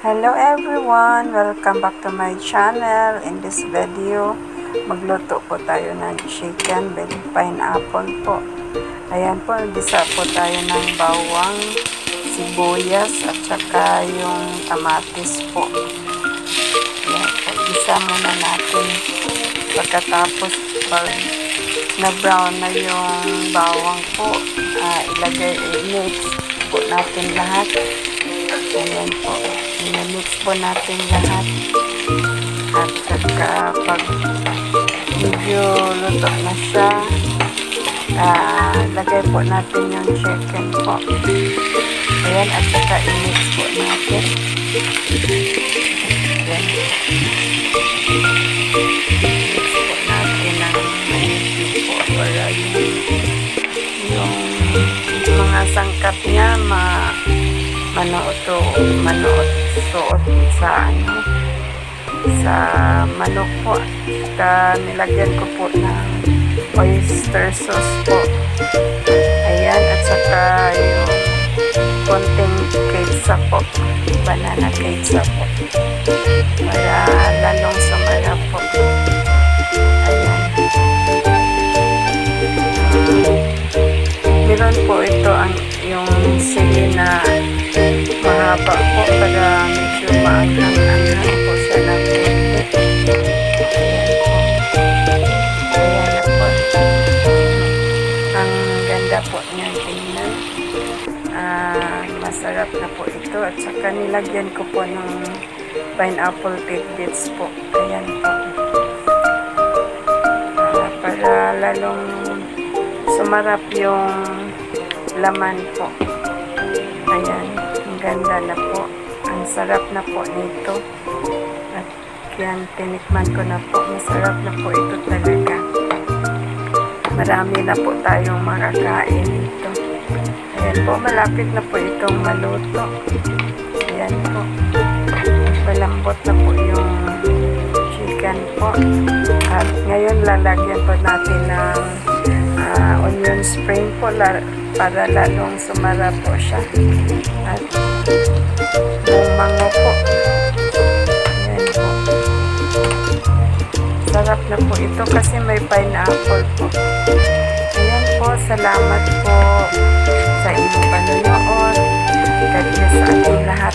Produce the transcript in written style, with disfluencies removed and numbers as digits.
Hello everyone! Welcome back to my channel. In this video, magluto po tayo ng chicken with pineapple po. Ayan po, gisa po tayo ng bawang, sibuyas at saka yung kamatis po. Ayan po, gisa muna natin. Pagkatapos pag na brown na yung bawang po, mix po natin lahat. Ayan po, mix po natin lahat. At pag medyo luto na siya, lagay po natin yung chicken po. Ayan, at saka i-mix po natin. Ayan. Mix po natin ng maigi po para yung mga sangkap niya manuot suot sa manok po. Nilagyan ko po ng oyster sauce po. Ayan, at saka yung konting ketchup po, banana ketchup po, para lalong sumarap po. Ayan. Meron po ito yung sili na mahaba po para medyo maanghang-anghang po siya na konti. Ayan na po. Ang ganda po niya tingnan. Masarap na po ito. At saka nilagyan ko po ng pineapple tidbits po. Ayan po. Para lalong sumarap yung laman po. Ayan, ang ganda na po. Ang sarap na po nito. At yan, tinikman ko na po. Masarap na po ito talaga. Marami na po tayong makakain nito. Ayan po, malapit na po itong maluto. Ayan po. Malambot na po yung chicken po. At ngayon lalagyan po natin ng onion spring po para lalong sumara po siya. At yung mango po. Ayan po. Sarap na po ito kasi may pineapple po. Ayan po, salamat po sa inyong panonood. God bless sa ating lahat.